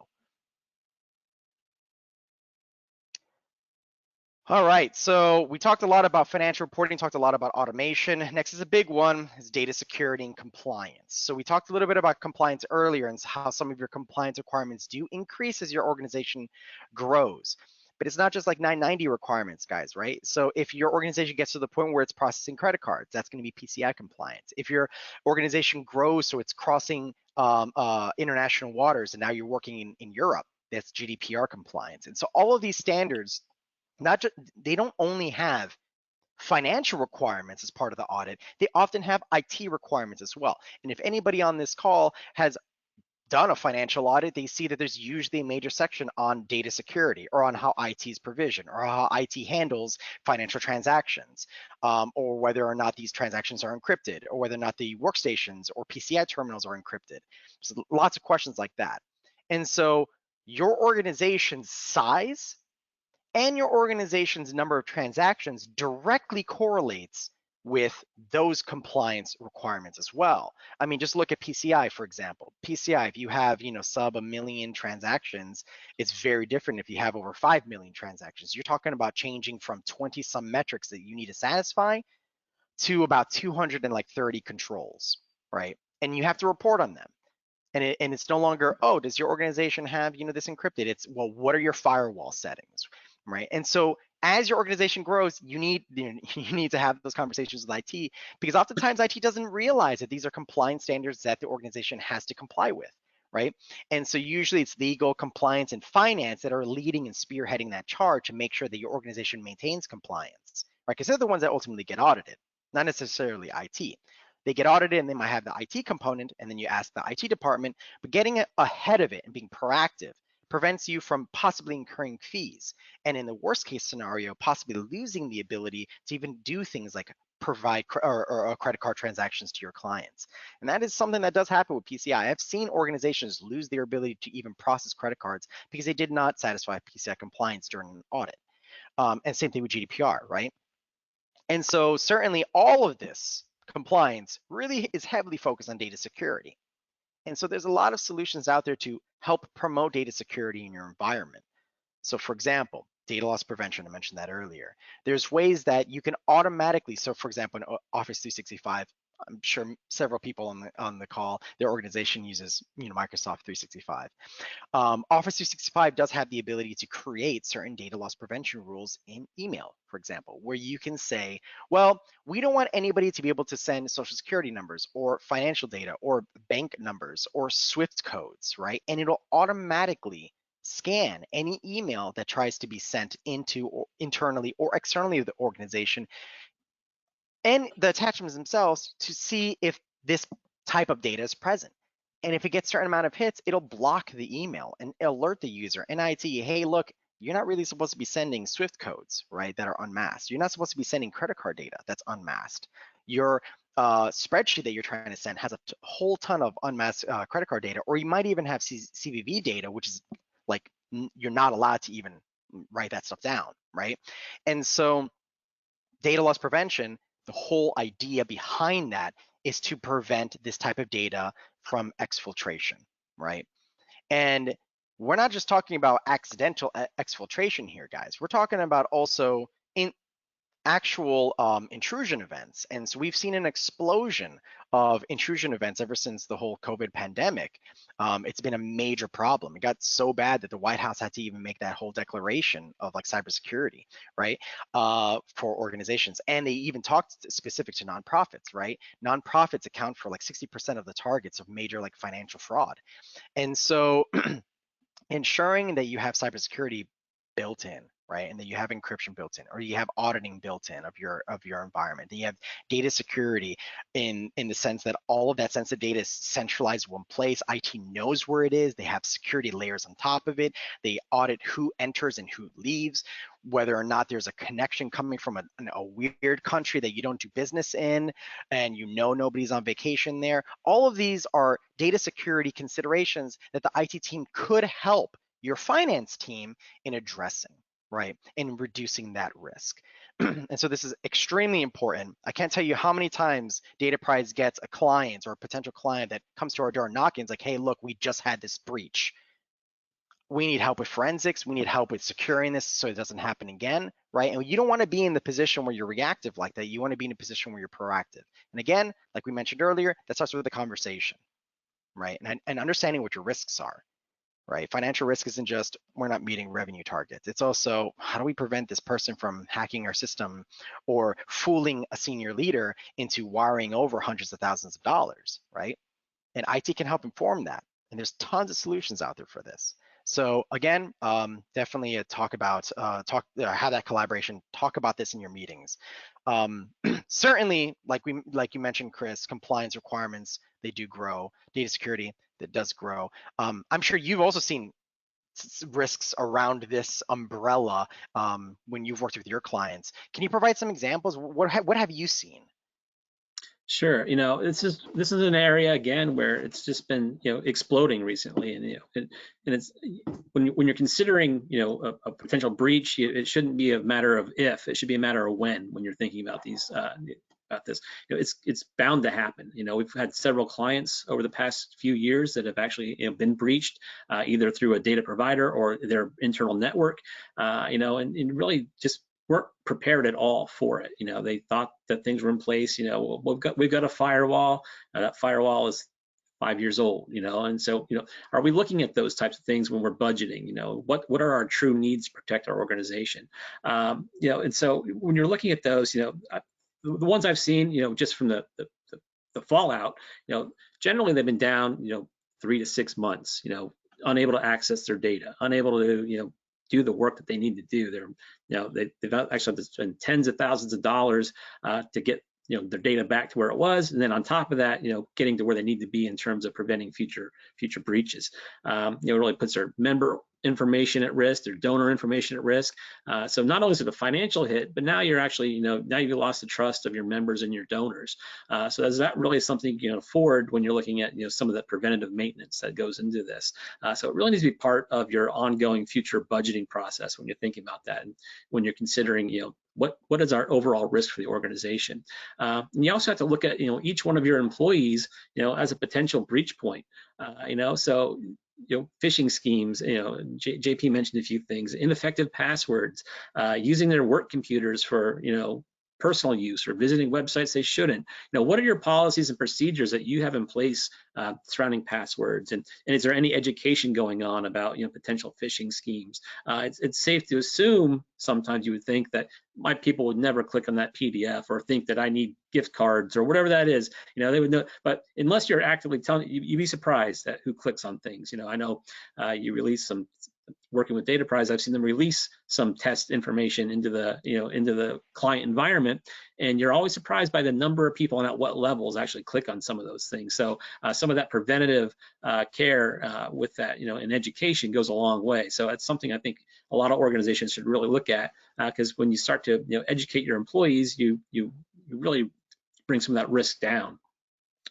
All right, so we talked a lot about financial reporting, talked a lot about automation. Next is a big one, is data security and compliance. So we talked a little bit about compliance earlier and how some of your compliance requirements do increase as your organization grows. But it's not just like 990 requirements, guys, right? So if your organization gets to the point where it's processing credit cards, that's going to be PCI compliance. If your organization grows so it's crossing international waters, and now you're working in Europe, that's GDPR compliance. And so all of these standards, they don't only have financial requirements as part of the audit, they often have IT requirements as well. And if anybody on this call has done a financial audit, they see that there's usually a major section on data security, or on how IT is provisioned, or how IT handles financial transactions, or whether or not these transactions are encrypted, or whether or not the workstations or PCI terminals are encrypted. So lots of questions like that. And so your organization's size and your organization's number of transactions directly correlates with those compliance requirements as well. I mean, just look at PCI, for example. PCI, if you have, sub 1 million transactions, it's very different if you have over 5 million transactions. You're talking about changing from 20 some metrics that you need to satisfy to about 230 controls, right? And you have to report on them. And it's no longer, oh, does your organization have, this encrypted? It's, well, what are your firewall settings, right? And so as your organization grows, you need to have those conversations with IT, because oftentimes IT doesn't realize that these are compliance standards that the organization has to comply with, right? And so usually it's legal, compliance, and finance that are leading and spearheading that charge to make sure that your organization maintains compliance, right? Because they're the ones that ultimately get audited, not necessarily IT. They get audited and they might have the IT component, and then you ask the IT department, but getting ahead of it and being proactive prevents you from possibly incurring fees. And in the worst case scenario, possibly losing the ability to even do things like provide or credit card transactions to your clients. And that is something that does happen with PCI. I've seen organizations lose their ability to even process credit cards because they did not satisfy PCI compliance during an audit. And same thing with GDPR, right? And so certainly all of this compliance really is heavily focused on data security. And so there's a lot of solutions out there to help promote data security in your environment. So for example, data loss prevention, I mentioned that earlier. There's ways that you can automatically, so for example, in Office 365, I'm sure several people on the call, their organization uses Microsoft 365. Office 365 does have the ability to create certain data loss prevention rules in email, for example, where you can say, well, we don't want anybody to be able to send social security numbers or financial data or bank numbers or SWIFT codes, right? And it'll automatically scan any email that tries to be sent into or internally or externally of the organization and the attachments themselves to see if this type of data is present. And if it gets a certain amount of hits, it'll block the email and alert the user and IT, hey, look, you're not really supposed to be sending SWIFT codes, right, that are unmasked. You're not supposed to be sending credit card data that's unmasked. Your spreadsheet that you're trying to send has a whole ton of unmasked credit card data, or you might even have CVV data, which is like you're not allowed to even write that stuff down, right? And so data loss prevention, the whole idea behind that is to prevent this type of data from exfiltration, right? And we're not just talking about accidental exfiltration here, guys. We're talking about also in actual intrusion events. And so we've seen an explosion of intrusion events ever since the whole COVID pandemic. It's been a major problem. It got so bad that the White House had to even make that whole declaration of like cybersecurity, right, for organizations. And they even talked specific to nonprofits, right? Nonprofits account for like 60% of the targets of major like financial fraud. And so ensuring that you have cybersecurity built in, right, and that you have encryption built in, or you have auditing built in of your environment, that you have data security in the sense that all of that sensitive data is centralized one place. IT knows where it is. They have security layers on top of it. They audit who enters and who leaves, whether or not there's a connection coming from a weird country that you don't do business in, and nobody's on vacation there. All of these are data security considerations that the IT team could help your finance team in addressing, right, and reducing that risk. And so this is extremely important. I can't tell you how many times DataPrize gets a client or a potential client that comes to our door knocking, it's like, hey, look, we just had this breach. We need help with forensics. We need help with securing this so it doesn't happen again, right? And you don't want to be in the position where you're reactive like that. You want to be in a position where you're proactive. And again, like we mentioned earlier, that starts with the conversation, right? And understanding what your risks are, right? Financial risk isn't just we're not meeting revenue targets. It's also how do we prevent this person from hacking our system or fooling a senior leader into wiring over hundreds of thousands of dollars, right? And IT can help inform that. And there's tons of solutions out there for this. So again, definitely talk about, have that collaboration, talk about this in your meetings. Certainly, like you mentioned, Chris, compliance requirements, they do grow. Data security, that does grow. I'm sure you've also seen risks around this umbrella when you've worked with your clients. Can you provide some examples? What have you seen? Sure. This is an area again where it's just been exploding recently, and it's when you're considering a potential breach, it shouldn't be a matter of if, it should be a matter of when you're thinking about these about this. It's bound to happen. We've had several clients over the past few years that have actually been breached either through a data provider or their internal network, and really just weren't prepared at all for it. They thought that things were in place. We've got a firewall. That firewall is 5 years old. And so are we looking at those types of things when we're budgeting? What are our true needs to protect our organization? And so when you're looking at those, the ones I've seen, just from the fallout, generally they've been down, 3 to 6 months, unable to access their data, unable to, do the work that they need to do. They've actually to spend tens of thousands of dollars to get their data back to where it was, and then on top of that, getting to where they need to be in terms of preventing future breaches. It really puts their member information at risk, their donor information at risk. So not only is it a financial hit, but now you're actually, now you've lost the trust of your members and your donors. So is that really something you can afford when you're looking at, some of the preventative maintenance that goes into this? So it really needs to be part of your ongoing future budgeting process when you're thinking about that, and when you're considering, what is our overall risk for the organization? And you also have to look at, each one of your employees, as a potential breach point. So phishing schemes, JP mentioned a few things, ineffective passwords, using their work computers for, personal use, or visiting websites they shouldn't. What are your policies and procedures that you have in place surrounding passwords? And is there any education going on about, potential phishing schemes? It's safe to assume, sometimes you would think, that my people would never click on that PDF or think that I need gift cards or whatever that is. They would know. But unless you're actively telling, you'd be surprised at who clicks on things. I know you release some, working with DataPrize, I've seen them release some test information into the client environment, and you're always surprised by the number of people and at what levels actually click on some of those things. So some of that preventative care with that, in education goes a long way. So that's something I think a lot of organizations should really look at, because when you start to educate your employees, you really bring some of that risk down.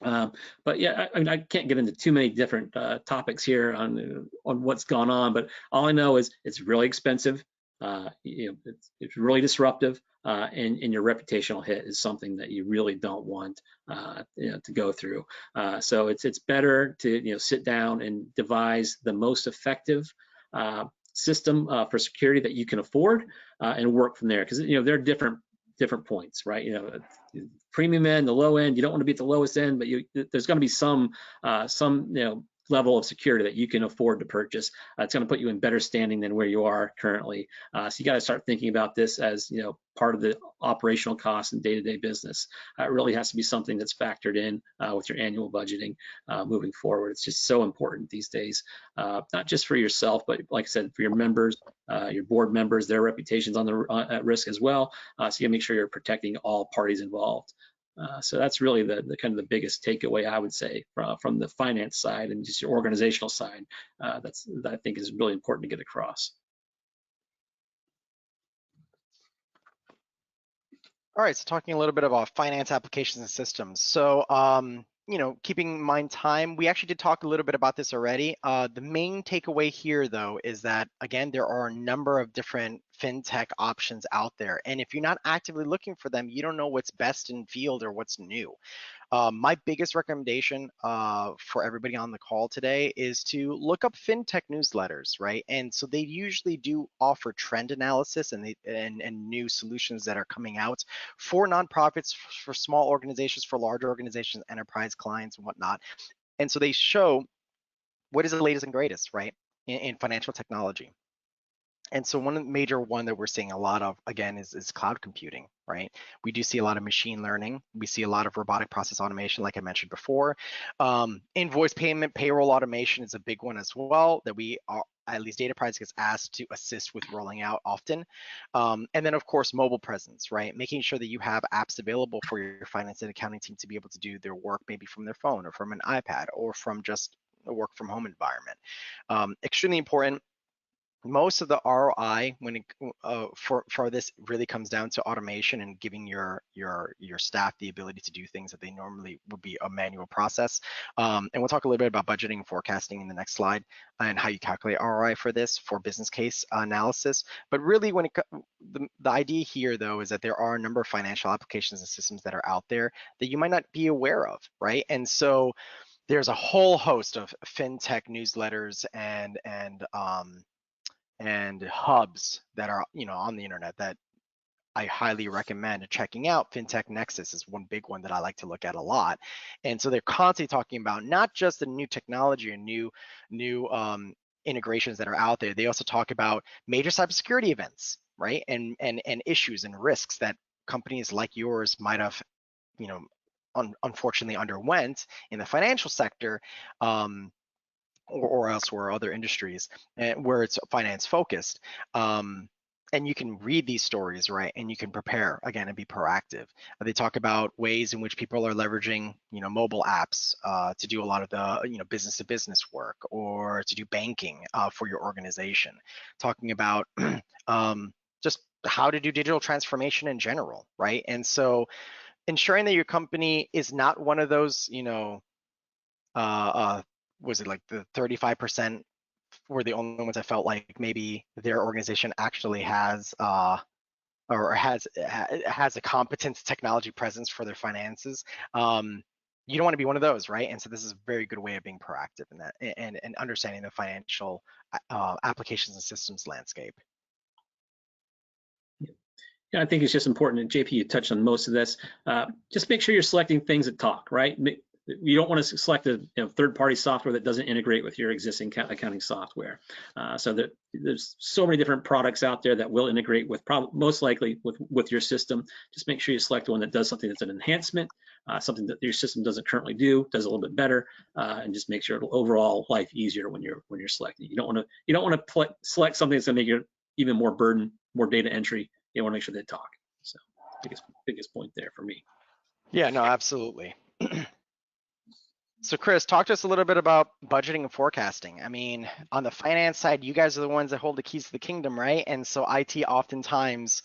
But yeah, I can't get into too many different topics here on what's gone on, but all I know is it's really expensive. It's really disruptive, and your reputational hit is something that you really don't want to go through. So it's better to sit down and devise the most effective system for security that you can afford, and work from there, because there are different points, right? Premium end, the low end, you don't want to be at the lowest end, but there's going to be some level of security that you can afford to purchase. It's going to put you in better standing than where you are currently. So you got to start thinking about this as part of the operational costs and day-to-day business. It really has to be something that's factored in with your annual budgeting moving forward. It's just so important these days, not just for yourself, but like I said, for your members, your board members, their reputations at risk as well. So you gotta make sure you're protecting all parties involved. So that's really the kind of the biggest takeaway, I would say, from the finance side and just your organizational side. That I think is really important to get across. All right, so talking a little bit about finance applications and systems. So, keeping in mind time, we actually did talk a little bit about this already. The main takeaway here, though, is that, again, there are a number of different fintech options out there. And if you're not actively looking for them, you don't know what's best in field or what's new. My biggest recommendation for everybody on the call today is to look up fintech newsletters, right? And so they usually do offer trend analysis and new solutions that are coming out for nonprofits, for small organizations, for larger organizations, enterprise clients, and whatnot. And so they show what is the latest and greatest, right, in financial technology. And so one major one that we're seeing a lot of, again, is cloud computing, right? We do see a lot of machine learning. We see a lot of robotic process automation, like I mentioned before. Invoice payment, payroll automation is a big one as well that we are, at least DataPrize gets asked to assist with rolling out often. And then, of course, mobile presence, right? Making sure that you have apps available for your finance and accounting team to be able to do their work, maybe from their phone or from an iPad or from just a work from home environment. Extremely important. Most of the ROI for this really comes down to automation and giving your staff the ability to do things that they normally would be a manual process. And we'll talk a little bit about budgeting and forecasting in the next slide and how you calculate ROI for this for business case analysis. But really, when the idea here, though, is that there are a number of financial applications and systems that are out there that you might not be aware of, right? And so there's a whole host of fintech newsletters and hubs that are on the internet that I highly recommend checking out. Fintech Nexus is one big one that I like to look at a lot. And so they're constantly talking about not just the new technology and new integrations that are out there. They also talk about major cybersecurity events, right? And issues and risks that companies like yours might have, unfortunately underwent in the financial sector. Or elsewhere, other industries, and where it's finance focused. And you can read these stories, right? And you can prepare, again, and be proactive. They talk about ways in which people are leveraging, mobile apps to do a lot of the, business to business work or to do banking for your organization. Talking about just how to do digital transformation in general, right? And so ensuring that your company is not one of those, was it like the 35% were the only ones I felt like maybe their organization actually has or has a competent technology presence for their finances, you don't want to be one of those, right? And so this is a very good way of being proactive in that and understanding the financial applications and systems landscape. Yeah, I think it's just important, and JP, you touched on most of this. Just make sure you're selecting things that talk, right? You don't want to select a third-party software that doesn't integrate with your existing accounting software. So there's so many different products out there that will integrate with, most likely with your system. Just make sure you select one that does something that's an enhancement, something that your system doesn't currently do, does a little bit better, and just make sure it'll overall life easier when you're selecting. You don't want to select something that's going to make it even more burden, more data entry. You want to make sure they talk. So biggest point there for me. Yeah, no, absolutely. So Chris, talk to us a little bit about budgeting and forecasting. I mean, on the finance side, you guys are the ones that hold the keys to the kingdom, right? And so IT oftentimes,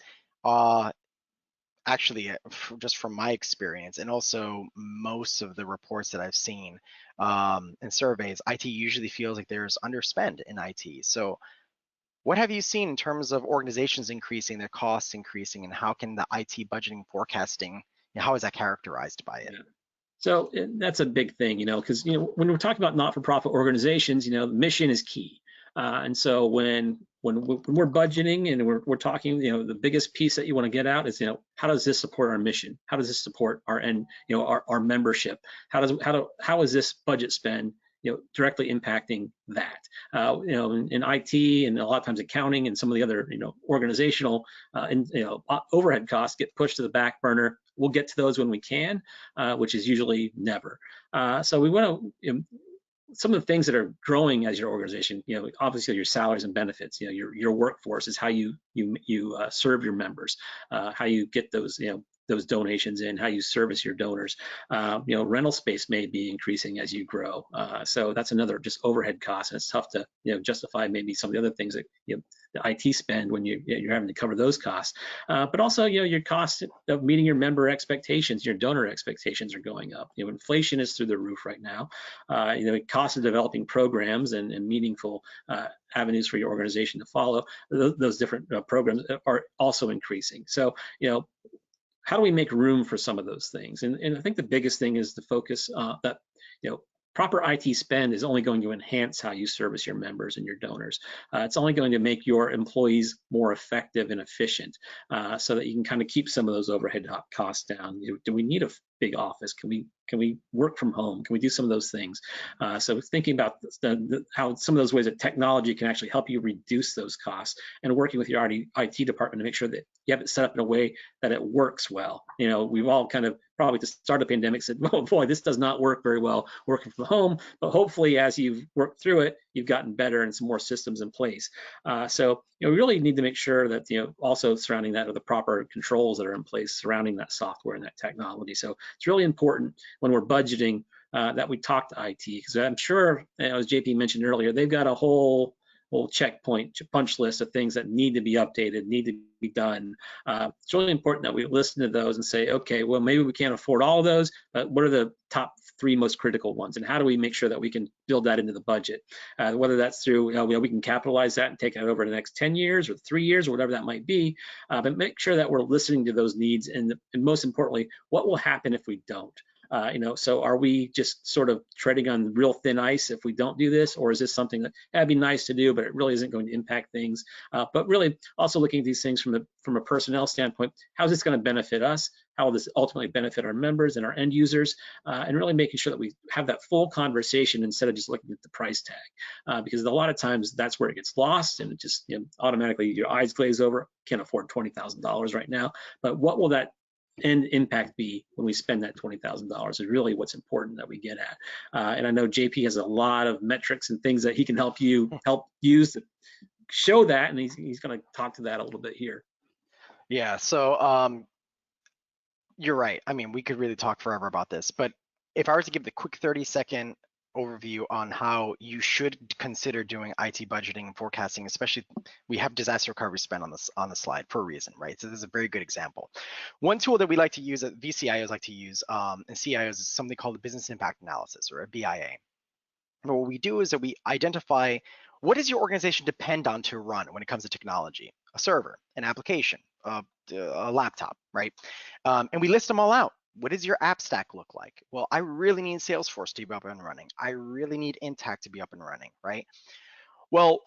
actually, just from my experience, and also most of the reports that I've seen and surveys, IT usually feels like there's underspend in IT. So what have you seen in terms of organizations increasing, their costs increasing, and how can the IT budgeting forecasting, how is that characterized by it? Yeah. So that's a big thing, because when we're talking about not-for-profit organizations, mission is key. And so when we're budgeting and we're talking, the biggest piece that you want to get out is, how does this support our mission? How does this support our our membership? How is this budget spend directly impacting that? In IT and a lot of times accounting and some of the other organizational overhead costs get pushed to the back burner. We'll get to those when we can, which is usually never. So we want to some of the things that are growing as your organization, obviously your salaries and benefits, your workforce is how you serve your members, how you get those those donations in, how you service your donors. Rental space may be increasing as you grow, so that's another just overhead cost, and it's tough to justify maybe some of the other things that the IT spend when you're having to cover those costs. But also your cost of meeting your member expectations, your donor expectations are going up. Inflation is through the roof right now. Cost of developing programs and meaningful avenues for your organization to follow, those different programs are also increasing. So how do we make room for some of those things? And I think the biggest thing is the focus that proper IT spend is only going to enhance how you service your members and your donors. It's only going to make your employees more effective and efficient, so that you can kind of keep some of those overhead costs down. Do we need a big office? Can we work from home? Can we do some of those things? So thinking about how some of those ways that technology can actually help you reduce those costs, and working with your IT department to make sure that you have it set up in a way that it works well. We've all kind of probably at the start of the pandemic said, oh boy, this does not work very well working from home, but hopefully as you've worked through it, you've gotten better and some more systems in place. So we really need to make sure that also surrounding that are the proper controls that are in place surrounding that software and that technology. So it's really important when we're budgeting that we talk to IT, because I'm sure, as JP mentioned earlier, they've got a whole checkpoint punch list of things that need to be updated, need to be done. It's really important that we listen to those and say, okay, well, maybe we can't afford all of those, but what are the top 3 most critical ones, and how do we make sure that we can build that into the budget? Whether that's through, we can capitalize that and take it over the next 10 years or 3 years or whatever that might be, but make sure that we're listening to those needs, and most importantly, what will happen if we don't? So are we just sort of treading on real thin ice if we don't do this, or is this something that it'd be nice to do, but it really isn't going to impact things? But really also looking at these things from a personnel standpoint, how is this going to benefit us? How will this ultimately benefit our members and our end users? And really making sure that we have that full conversation instead of just looking at the price tag, because a lot of times that's where it gets lost, and it just automatically your eyes glaze over. Can't afford $20,000 right now, but what will that end impact be when we spend that $20,000 is really what's important that we get at. And I know JP has a lot of metrics and things that he can help use to show that, and he's going to talk to that a little bit here. Yeah, so you're right. I mean, we could really talk forever about this, but if I were to give the quick 30-second overview on how you should consider doing IT budgeting and forecasting, especially we have disaster recovery spend on the slide for a reason, right? So this is a very good example. One tool that we like to use, that VCIOs like to use, and CIOs, is something called a business impact analysis, or a BIA. And what we do is that we identify what does your organization depend on to run when it comes to technology: a server, an application, a laptop, right? And we list them all out. What does your app stack look like? Well, I really need Salesforce to be up and running. I really need Intact to be up and running, right? Well,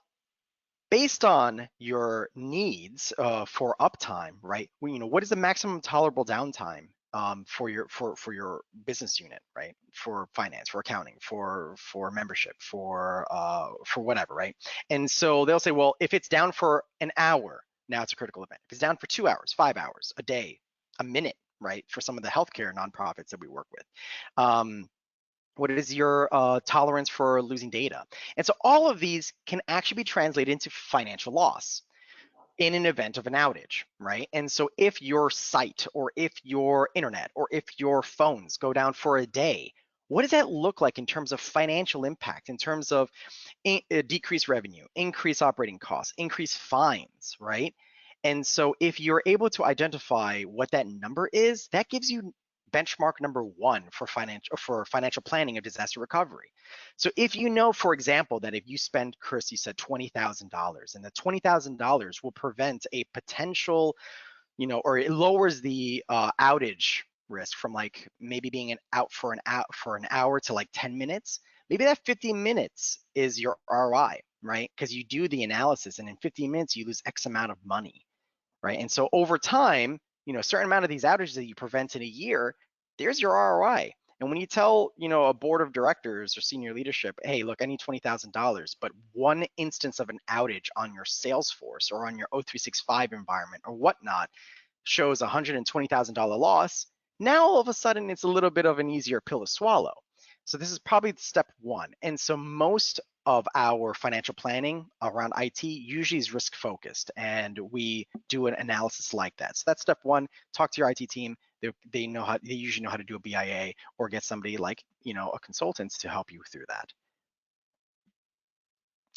based on your needs for uptime, right? Well, what is the maximum tolerable downtime for your business unit, right? For finance, for accounting, for membership, for whatever, right? And so they'll say, well, if it's down for an hour, now it's a critical event. If it's down for 2 hours, 5 hours, a day, a minute, right? For some of the healthcare nonprofits that we work with. What is your tolerance for losing data? And so all of these can actually be translated into financial loss in an event of an outage, right? And so if your site or if your internet or if your phones go down for a day, what does that look like in terms of financial impact, in terms of decreased revenue, increased operating costs, increased fines, right? And so if you're able to identify what that number is, that gives you benchmark number one for financial planning of disaster recovery. So if you know, for example, that if you spend, Chris, you said $20,000, and the $20,000 will prevent a potential, or it lowers the outage risk from like maybe being out for an hour to like 10 minutes, maybe that 15 minutes is your ROI, right? Because you do the analysis, and in 15 minutes you lose X amount of money, right? And so over time, a certain amount of these outages that you prevent in a year, there's your ROI. And when you tell, a board of directors or senior leadership, hey, look, I need $20,000, but one instance of an outage on your Salesforce or on your O365 environment or whatnot shows $120,000 loss, now all of a sudden it's a little bit of an easier pill to swallow. So this is probably step one. And so most of our financial planning around IT usually is risk focused, and we do an analysis like that. So that's step one. Talk to your IT team. They usually know how to do a BIA, or get somebody like a consultant to help you through that.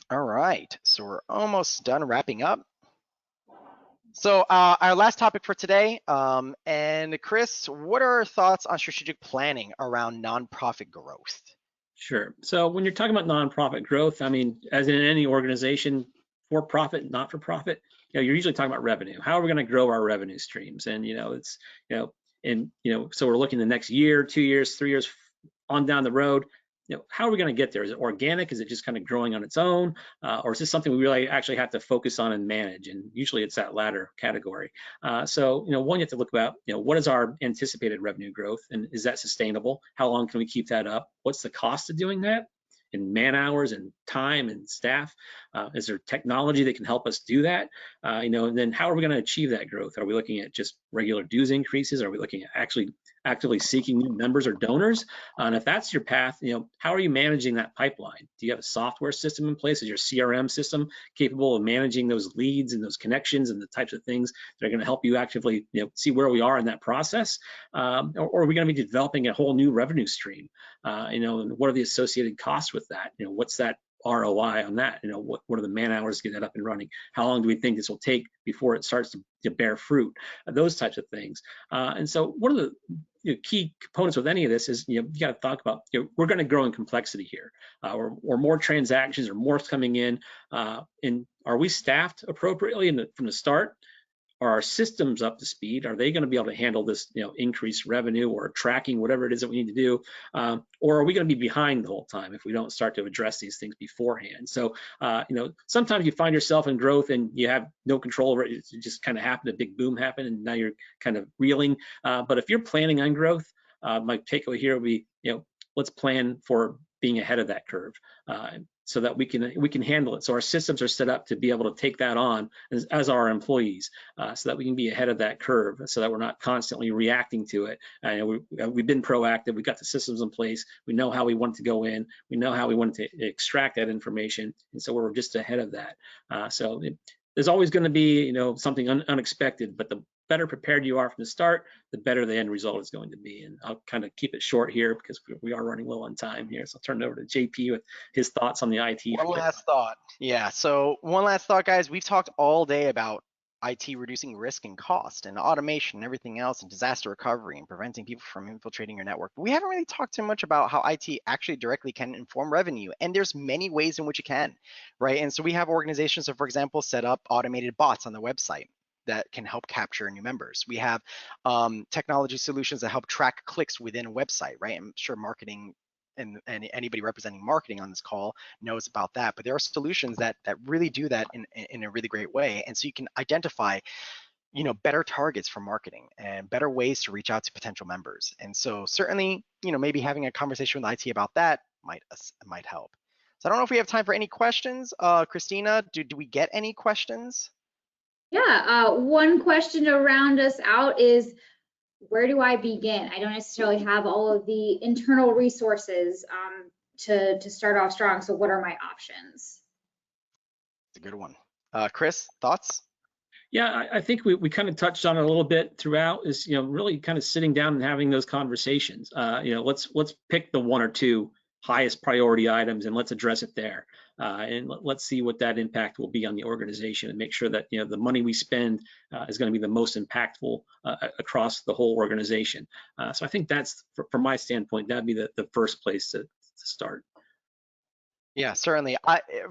All right, so we're almost done wrapping up. So our last topic for today, and Chris, what are our thoughts on strategic planning around nonprofit growth? Sure. So when you're talking about nonprofit growth, I mean, as in any organization, for profit, not for profit, you're usually talking about revenue. How are we going to grow our revenue streams? And so we're looking the next year, 2 years, 3 years on down the road. How are we going to get there? Is it organic? Is it just kind of growing on its own? Or is this something we really actually have to focus on and manage? And usually it's that latter category. So one, you have to look about, what is our anticipated revenue growth, and is that sustainable? How long can we keep that up? What's the cost of doing that in man hours and time and staff? Is there technology that can help us do that? And then how are we going to achieve that growth? Are we looking at just regular dues increases? Are we looking at actually actively seeking new members or donors? And if that's your path, how are you managing that pipeline? Do you have a software system in place? Is your CRM system capable of managing those leads and those connections and the types of things that are going to help you actively, see where we are in that process? Or are we going to be developing a whole new revenue stream? And what are the associated costs with that? What's that ROI on that? What are the man hours to get that up and running? How long do we think this will take before it starts to bear fruit? Those types of things. And so one of the key components with any of this is you got to talk about we're going to grow in complexity here, or more transactions or more coming in. And are we staffed appropriately from the start? Are our systems up to speed? Are they going to be able to handle this, increased revenue or tracking, whatever it is that we need to do? Or are we going to be behind the whole time if we don't start to address these things beforehand? So, sometimes you find yourself in growth and you have no control over it. It just kind of happened, a big boom happened, and now you're kind of reeling. But if you're planning on growth, my takeaway here would be, let's plan for being ahead of that curve. So that we can handle it. So our systems are set up to be able to take that on as our employees, so that we can be ahead of that curve, so that we're not constantly reacting to it. We've been proactive. We've got the systems in place. We know how we want to go in. We know how we want to extract that information, and so we're just ahead of that. There's always going to be something unexpected, but the better prepared you are from the start, the better the end result is going to be. And I'll kind of keep it short here because we are running low on time here. So I'll turn it over to JP with his thoughts on the IT. One last thought. Yeah, so one last thought, guys. We've talked all day about IT reducing risk and cost and automation and everything else, and disaster recovery and preventing people from infiltrating your network. But we haven't really talked too much about how IT actually directly can inform revenue. And there's many ways in which it can, right? And so we have organizations that, for example, set up automated bots on the website, that can help capture new members. We have technology solutions that help track clicks within a website, right? I'm sure marketing and anybody representing marketing on this call knows about that, but there are solutions that really do that in a really great way. And so you can identify, you know, better targets for marketing and better ways to reach out to potential members. And so certainly, you know, maybe having a conversation with IT about that might help. So I don't know if we have time for any questions. Christina, do we get any questions? Yeah, one question to round us out is, where do I begin? I don't necessarily have all of the internal resources to start off strong. So what are my options? It's a good one. Chris, thoughts? Yeah, I think we kind of touched on it a little bit throughout, is, you know, really kind of sitting down and having those conversations. You know, let's pick the one or two highest priority items and let's address it there. And let's see what that impact will be on the organization, and make sure that, you know, the money we spend is going to be the most impactful across the whole organization. So I think that's, from my standpoint, that'd be the first place to start. Yeah, certainly.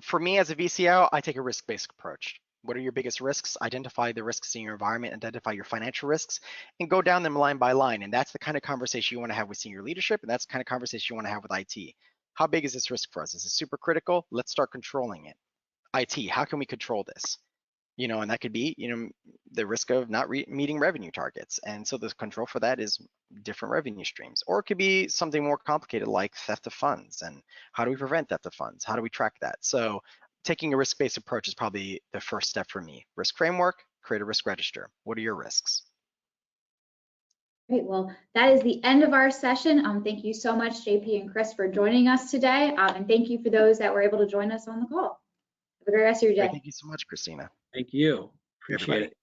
For me as a VCO, I take a risk-based approach. What are your biggest risks? Identify the risks in your environment, identify your financial risks, and go down them line by line. And that's the kind of conversation you want to have with senior leadership, and that's the kind of conversation you want to have with IT. How big is this risk for us? Is it super critical? Let's start controlling it. IT, how can we control this? You know, and that could be, you know, the risk of not meeting revenue targets. And so the control for that is different revenue streams. Or it could be something more complicated like theft of funds. And how do we prevent theft of funds? How do we track that? So taking a risk-based approach is probably the first step for me. Risk framework, create a risk register. What are your risks? Great, well, that is the end of our session. Thank you so much, JP and Chris, for joining us today. And thank you for those that were able to join us on the call. Have a great rest of your day. Great, thank you so much, Christina. Thank you. Appreciate Everybody. it.